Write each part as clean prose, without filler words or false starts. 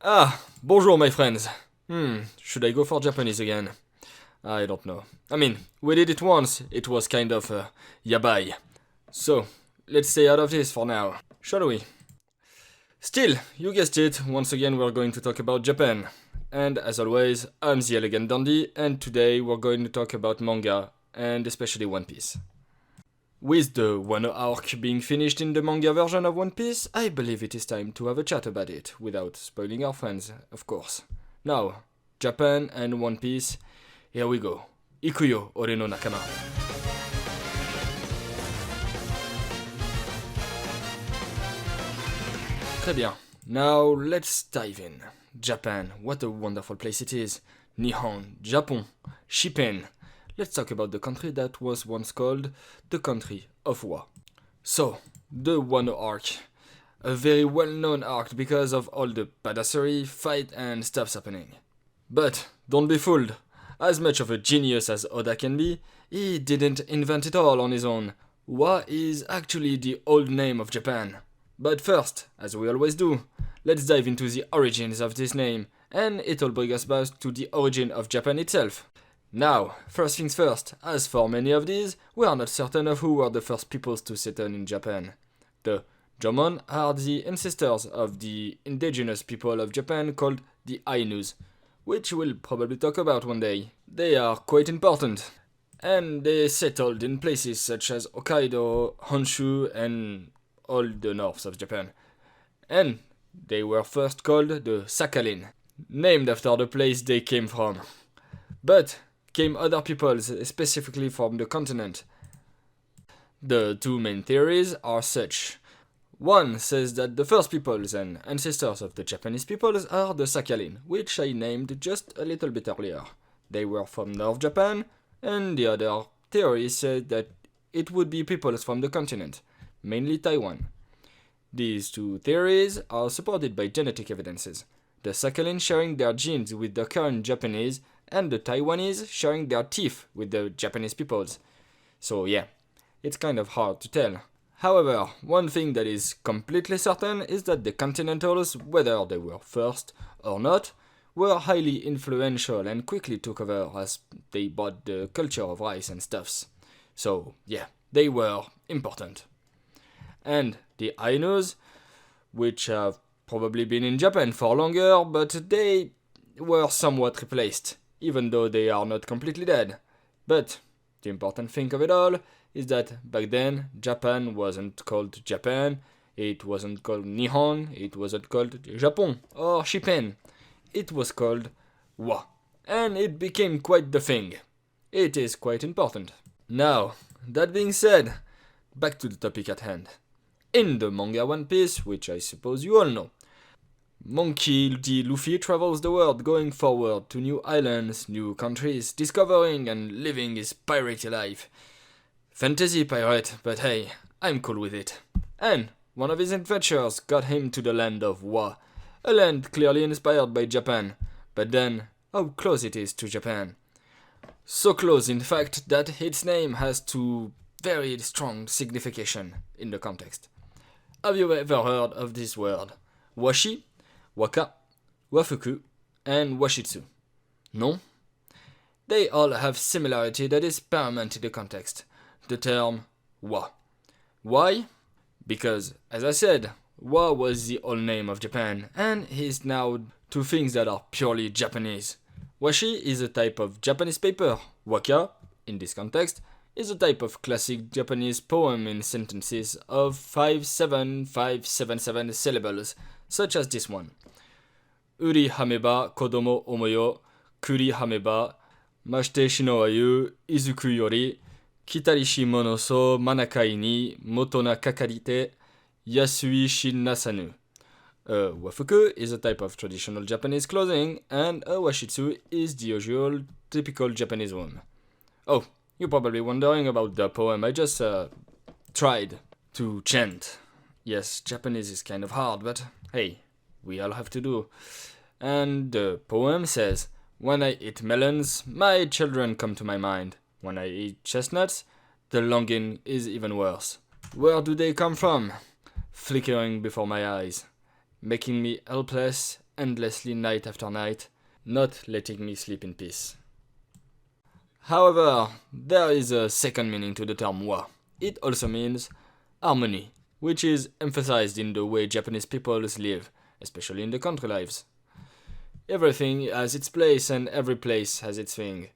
Bonjour, my friends. Should I go for Japanese again? I don't know. I mean, we did it once, it was kind of yabai. So, let's stay out of this for now, shall we? Still, you guessed it, once again we're going to talk about Japan. And as always, I'm the Elegant Dandy, and today we're going to talk about manga, and especially One Piece. With the Wano arc being finished in the manga version of One Piece, I believe it is time to have a chat about it, without spoiling our friends, of course. Now, Japan and One Piece, here we go. Ikuyo, ore no nakama. Très bien. Now, let's dive in. Japan, what a wonderful place it is. Nihon, Japon, Shippen. Let's talk about the country that was once called the country of Wa. So, the Wano arc. A very well-known arc because of all the badassery, fight and stuffs happening. But, don't be fooled. As much of a genius as Oda can be, he didn't invent it all on his own. Wa is actually the old name of Japan. But first, as we always do, let's dive into the origins of this name, and it'll bring us back to the origin of Japan itself. Now, first things first, as for many of these, we are not certain of who were the first peoples to settle in Japan. The Jomon are the ancestors of the indigenous people of Japan called the Ainus, which we'll probably talk about one day. They are quite important, and they settled in places such as Hokkaido, Honshu, and all the north of Japan. And they were first called the Sakhalin, named after the place they came from. But came other peoples, specifically from the continent. The two main theories are such. One says that the first peoples and ancestors of the Japanese peoples are the Sakhalin, which I named just a little bit earlier. They were from North Japan, and the other theory said that it would be peoples from the continent, mainly Taiwan. These two theories are supported by genetic evidences, the Sakhalin sharing their genes with the current Japanese, and the Taiwanese sharing their teeth with the Japanese peoples. So yeah, it's kind of hard to tell. However, one thing that is completely certain is that the Continentals, whether they were first or not, were highly influential and quickly took over as they bought the culture of rice and stuffs. So yeah, they were important. And the Ainus, which have probably been in Japan for longer, but they were somewhat replaced, even though they are not completely dead. But the important thing of it all is that back then, Japan wasn't called Japan, it wasn't called Nihon, it wasn't called Japon or Shippen. It was called Wa. And it became quite the thing. It is quite important. Now, that being said, back to the topic at hand. In the manga One Piece, which I suppose you all know, Monkey D. Luffy travels the world going forward to new islands, new countries, discovering and living his piratey life. Fantasy pirate, but hey, I'm cool with it. And one of his adventures got him to the land of Wa, a land clearly inspired by Japan, but then how close it is to Japan. So close, in fact, that its name has two very strong signification in the context. Have you ever heard of this word? Washi, Waka, Wafuku, and Washitsu. No? They all have similarity that is paramount in the context. The term Wa. Why? Because, as I said, Wa was the old name of Japan, and is now two things that are purely Japanese. Washi is a type of Japanese paper. Waka, in this context, is a type of classic Japanese poem in sentences of 5-7-5-7-7 syllables, such as this one. Uri hameba kodomo omoyo, kuri hameba, mashite shino ayu, izuku yori, kitarishi mono so manakai ni motona kakarite, yasui shin nasanu. A wafuku is a type of traditional Japanese clothing, and a washitsu is the usual typical Japanese one. Oh, you're probably wondering about the poem I just tried to chant. Yes, Japanese is kind of hard, but hey, we all have to do. And the poem says, when I eat melons, my children come to my mind. When I eat chestnuts, the longing is even worse. Where do they come from? Flickering before my eyes, making me helpless endlessly night after night, not letting me sleep in peace. However, there is a second meaning to the term wa. It also means harmony, which is emphasized in the way Japanese peoples live, especially in the country lives. Everything has its place and every place has its thing.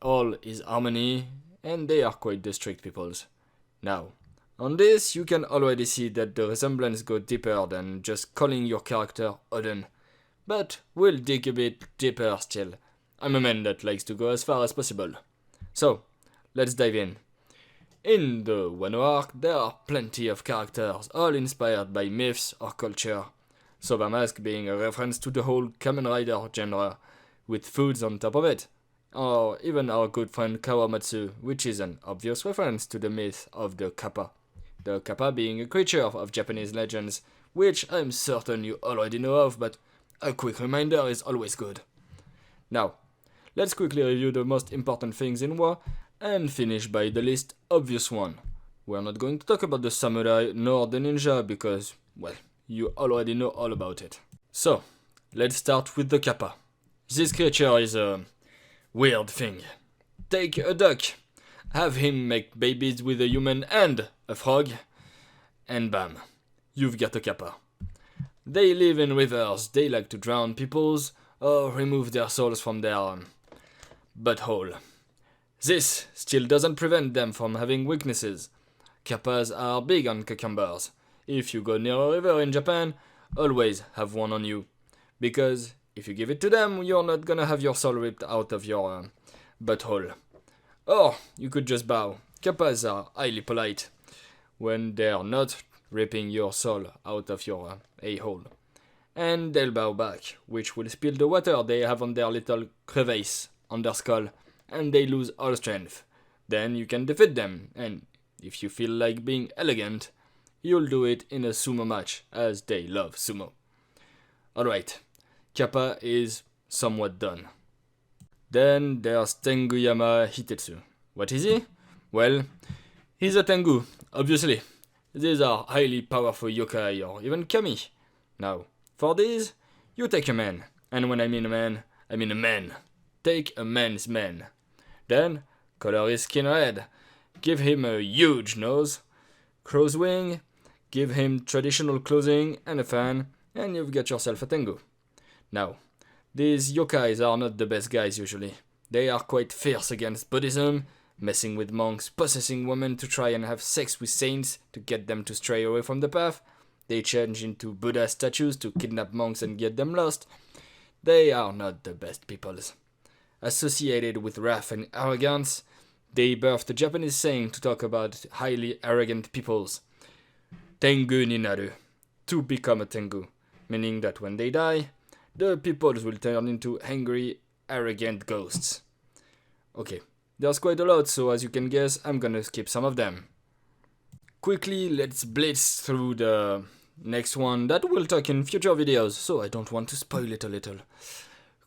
All is harmony, and they are quite the strict peoples. Now, on this you can already see that the resemblance goes deeper than just calling your character Odin. But we'll dig a bit deeper still. I'm a man that likes to go as far as possible. So, let's dive in. In the Wano arc, there are plenty of characters, all inspired by myths or culture. Soba Mask being a reference to the whole Kamen Rider genre, with foods on top of it. Or even our good friend Kawamatsu, which is an obvious reference to the myth of the Kappa. The Kappa being a creature of Japanese legends, which I'm certain you already know of, but a quick reminder is always good. Now, let's quickly review the most important things in Wa, and finish by the least obvious one. We're not going to talk about the samurai nor the ninja because, well, you already know all about it. So, let's start with the Kappa. This creature is a weird thing. Take a duck, have him make babies with a human and a frog, and bam, you've got a Kappa. They live in rivers, they like to drown peoples or remove their souls from their butthole. This still doesn't prevent them from having weaknesses. Kappas are big on cucumbers. If you go near a river in Japan, always have one on you. Because if you give it to them, you're not gonna have your soul ripped out of your butthole. Or you could just bow. Kappas are highly polite when they're not ripping your soul out of your a-hole. And they'll bow back, which will spill the water they have on their little crevice on their skull, and they lose all strength. Then you can defeat them, and if you feel like being elegant, you'll do it in a sumo match, as they love sumo. Alright, Kappa is somewhat done. Then there's Tenguyama Hitetsu. What is he? Well, he's a Tengu, obviously. These are highly powerful yokai or even kami. Now, for these, you take a man. And when I mean a man, I mean a man. Take a man's man. Then, color his skin red. Give him a huge nose, crow's wing, give him traditional clothing and a fan, and you've got yourself a Tengu. Now, these yokais are not the best guys usually. They are quite fierce against Buddhism, messing with monks, possessing women to try and have sex with saints to get them to stray away from the path. They change into Buddha statues to kidnap monks and get them lost. They are not the best peoples. Associated with wrath and arrogance, they birthed a Japanese saying to talk about highly arrogant peoples. Tengu ni naru, to become a Tengu, meaning that when they die, the peoples will turn into angry, arrogant ghosts. Okay, there's quite a lot, so as you can guess, I'm gonna skip some of them. Quickly, let's blitz through the next one that we'll talk in future videos, so I don't want to spoil it a little.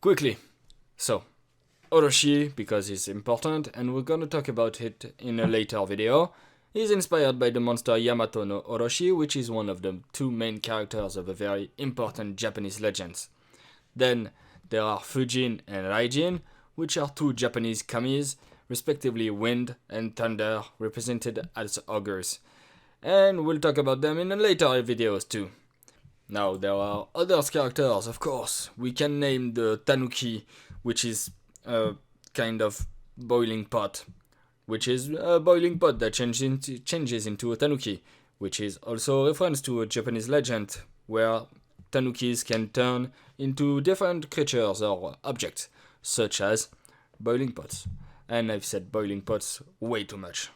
Quickly, so Orochi, because it's important, and we're gonna talk about it in a later video, is inspired by the monster Yamato no Orochi, which is one of the two main characters of a very important Japanese legends. Then there are Fujin and Raijin, which are two Japanese kamis, respectively wind and thunder, represented as ogres. And we'll talk about them in later videos too. Now there are other characters, of course. We can name the Tanuki, which is a kind of boiling pot, which is a boiling pot that changes into a Tanuki, which is also a reference to a Japanese legend where Tanukis can turn into different creatures or objects, such as boiling pots. And I've said boiling pots way too much.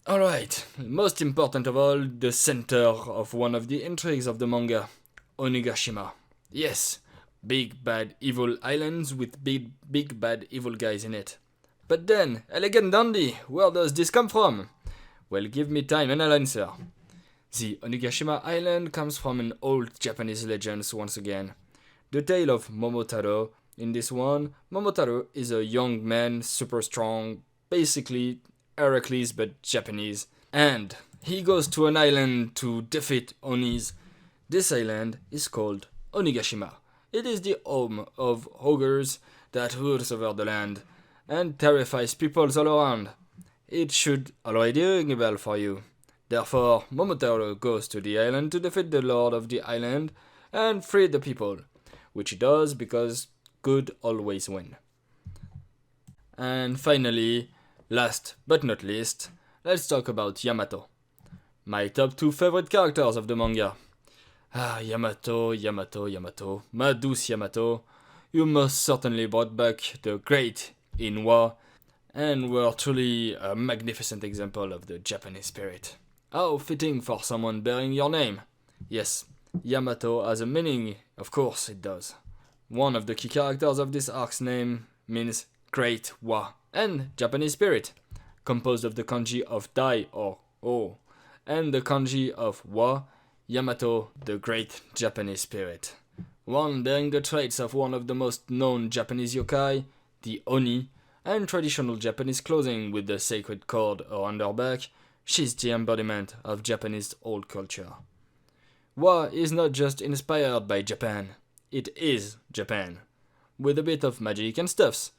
Alright, most important of all, the center of one of the intrigues of the manga, Onigashima. Yes, big bad evil islands with big bad evil guys in it. But then, elegant dandy, where does this come from? Well, give me time and I'll answer. The Onigashima Island comes from an old Japanese legend once again. The tale of Momotaro. In this one, Momotaro is a young man, super strong, basically Heracles but Japanese. And he goes to an island to defeat Onis. This island is called Onigashima. It is the home of ogres that rules over the land and terrifies peoples all around. It should already ring a bell for you. Therefore, Momotaro goes to the island to defeat the lord of the island and free the people, which he does because good always win. And finally, last but not least, let's talk about Yamato. My top 2 favorite characters of the manga. Yamato, ma douce Yamato, you most certainly brought back the great in Wa, and were truly a magnificent example of the Japanese spirit. How fitting for someone bearing your name. Yes, Yamato has a meaning, of course it does. One of the key characters of this arc's name means Great Wa, and Japanese spirit, composed of the kanji of Dai or O, and the kanji of Wa, Yamato, the great Japanese spirit. One bearing the traits of one of the most known Japanese yokai, the Oni, and traditional Japanese clothing with the sacred cord around her back, she's the embodiment of Japanese old culture. Wa is not just inspired by Japan, it is Japan, with a bit of magic and stuffs,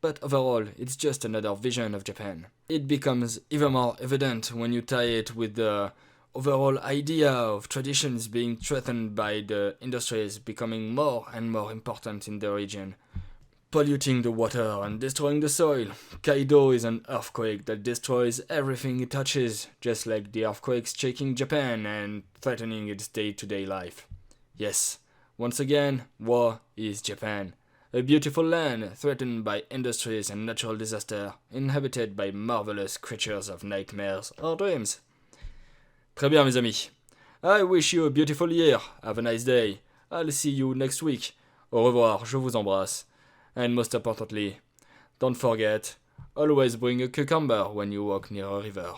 but overall it's just another vision of Japan. It becomes even more evident when you tie it with the overall idea of traditions being threatened by the industries becoming more and more important in the region, polluting the water and destroying the soil. Kaido is an earthquake that destroys everything it touches, just like the earthquakes shaking Japan and threatening its day-to-day life. Yes, once again, Wa is Japan. A beautiful land threatened by industries and natural disaster, inhabited by marvelous creatures of nightmares or dreams. Très bien, mes amis. I wish you a beautiful year. Have a nice day. I'll see you next week. Au revoir, je vous embrasse. And most importantly, don't forget, always bring a cucumber when you walk near a river.